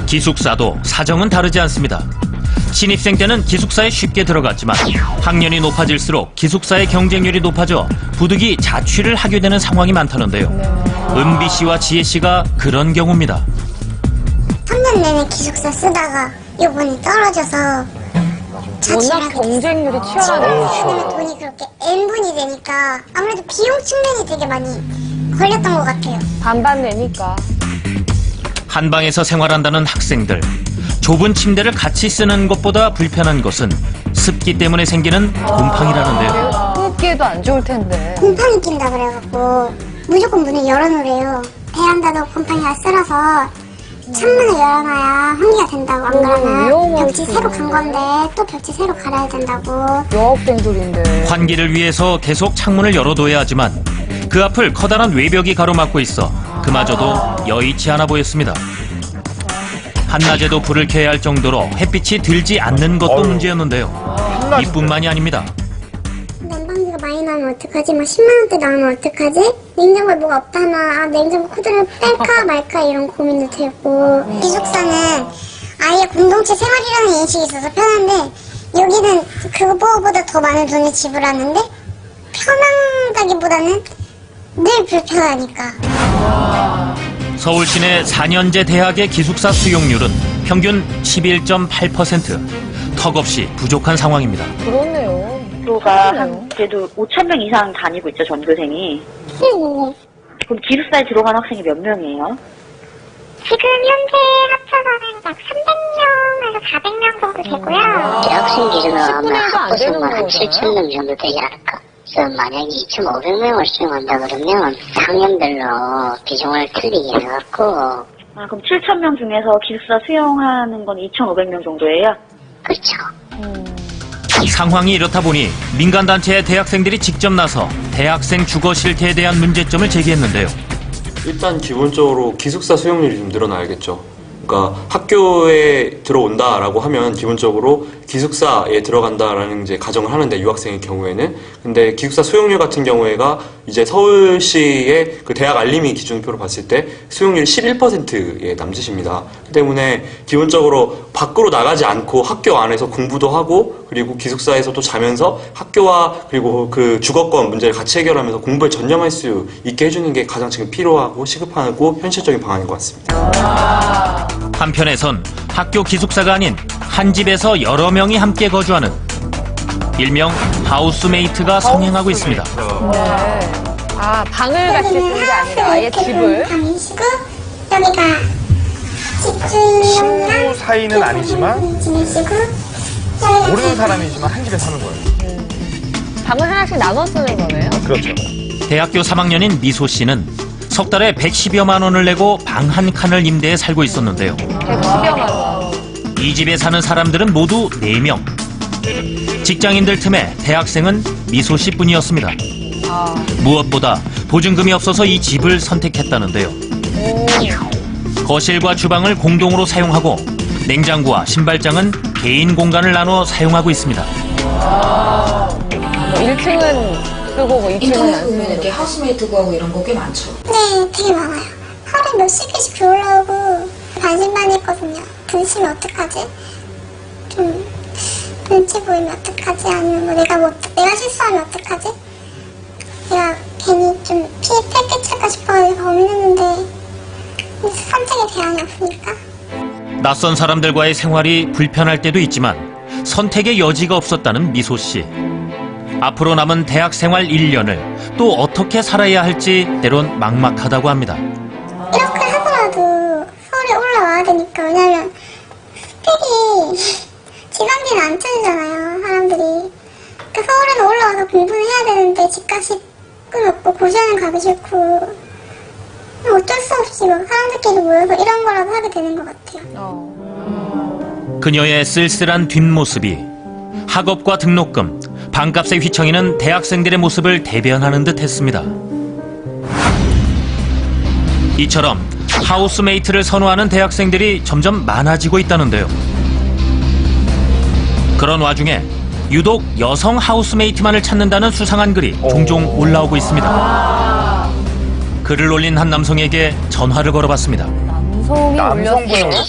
기숙사도 사정은 다르지 않습니다. 신입생 때는 기숙사에 쉽게 들어갔지만 학년이 높아질수록 기숙사의 경쟁률이 높아져 부득이 자취를 하게 되는 상황이 많다는데요. 은비 씨와 지혜 씨가 그런 경우입니다. 3년 내내 기숙사 쓰다가 요번에 떨어져서 워낙 경쟁률이 치열하니까. 왜냐면 돈이 그렇게 N분이 되니까 아무래도 비용 측면이 되게 많이 걸렸던 것 같아요. 반반 내니까. 한 방에서 생활한다는 학생들. 좁은 침대를 같이 쓰는 것보다 불편한 것은 습기 때문에 생기는 곰팡이라는데요. 흡기에도 안 좋을 텐데. 곰팡이 낀다 그래갖고 무조건 문을 열어놓으래요. 베란다도 곰팡이가 쓸어서 창문을 열어놔야 환기가 된다고. 안 그러면 위험할 벽지 수 새로 있네. 간 건데 또 벽지 새로 갈아야 된다고. 여학생들인데. 환기를 위해서 계속 창문을 열어둬야 하지만 그 앞을 커다란 외벽이 가로막고 있어 그마저도 여의치 않아 보였습니다. 한낮에도 불을 켜야 할 정도로 햇빛이 들지 않는 것도 문제였는데요. 이뿐만이 아닙니다. 난방비가 많이 나면 어떡하지? 막 10만 원대 나오면 어떡하지? 냉장고에 뭐가 없다 하면 아 냉장고 코드를 뺄까 말까 이런 고민도 되고. 기숙사는 아예 공동체 생활이라는 인식이 있어서 편한데 여기는 그거보다 더 많은 돈을 지불하는데 편한다기보다는 늘 불편하니까. 서울 시내 4년제 대학의 기숙사 수용률은 평균 11.8%. 턱없이 부족한 상황입니다. 그렇네요. 학교가 한 그래도 5,000명 이상 다니고 있죠, 전교생이. 네네네. 그럼 기숙사에 들어간 학생이 몇 명이에요? 지금 현재 합쳐서는 약 300명에서 400명 정도 되고요. 대학생 기준으로 10분의 하면 1도 안 되는 학부수만 한 거잖아요. 7,000명 정도 되지 않을까. 그래서 만약에 2,500명을 수용한다 그러면 학년별로 비중을 틀리게 해갖고 아, 그럼 7,000명 중에서 기숙사 수용하는 건 2,500명 정도예요? 그렇죠. 상황이 이렇다 보니 민간단체의 대학생들이 직접 나서 대학생 주거 실태에 대한 문제점을 제기했는데요. 일단 기본적으로 기숙사 수용률이 좀 늘어나야겠죠. 그러니까 학교에 들어온다라고 하면 기본적으로 기숙사에 들어간다라는 이제 가정을 하는데 유학생의 경우에는 근데 기숙사 수용률 같은 경우에가 이제 서울시의 그 대학 알림이 기준표로 봤을 때 수용률이 11%에 남짓입니다. 그렇기 때문에 기본적으로 밖으로 나가지 않고 학교 안에서 공부도 하고 그리고 기숙사에서도 자면서 학교와 그리고 그 주거권 문제를 같이 해결하면서 공부에 전념할 수 있게 해주는 게 가장 지금 필요하고 시급하고 현실적인 방안인 것 같습니다. 한편에선 학교 기숙사가 아닌 한 집에서 여러 명이 함께 거주하는 일명 하우스메이트가 성행하고 있습니다. 네. 아, 방을 같이 쓰는 게 아니라 아예 집을. 방이시고 여기가 집주인이랑 친구 사이는 아니지만 지내시고 모르는 사람이지만 한 집에 사는 거예요. 방을 하나씩 나눠 쓰는 거네요. 그렇죠. 대학교 3학년인 미소 씨는 석 달에 110여만 원을 내고 방 한 칸을 임대해 살고 있었는데요. 110여만 원. 이 집에 사는 사람들은 모두 4명. 직장인들 틈에 대학생은 미소 씨뿐이었습니다. 무엇보다 보증금이 없어서 이 집을 선택했다는데요. 거실과 주방을 공동으로 사용하고 냉장고와 신발장은 개인 공간을 나눠 사용하고 있습니다. 뭐 1층은 쓰고 뭐 2층은 인터넷 안 보면 쓰고. 이렇게 하우스메이트 구하고 이런 거 꽤 많죠. 네, 되게 많아요. 하루에 몇십 개씩 들어오고 반신반의했거든요. 근심이 어떡하지? 좀 눈치 보이면 어떡하지? 아니면 뭐 내가 실수하면 어떡하지? 내가 괜히 좀 피해 끼칠까 싶어서 고민했는데 선택의 대안이 없으니까. 낯선 사람들과의 생활이 불편할 때도 있지만 선택의 여지가 없었다는 미소 씨. 앞으로 남은 대학 생활 1년을 또 어떻게 살아야 할지 때론 막막하다고 합니다. 이렇게 하더라도 서울에 올라와야 되니까. 왜냐면 스펙이 지방대는 안 쳐주잖아요, 사람들이. 그러니까 서울에는 올라와서 공부는 해야 되는데 집값이 끊었고 고시원을 가기 싫고 어쩔 수 없이 막 사람들끼리 모여서 이런 거라도 하게 되는 것 같아요. 그녀의 쓸쓸한 뒷모습이 학업과 등록금, 방값에 휘청이는 대학생들의 모습을 대변하는 듯 했습니다. 이처럼 하우스메이트를 선호하는 대학생들이 점점 많아지고 있다는데요. 그런 와중에 유독 여성 하우스메이트만을 찾는다는 수상한 글이 종종 올라오고 있습니다. 글을 올린 한 남성에게 전화를 걸어봤습니다. 남성이 남성분이 올렸어요.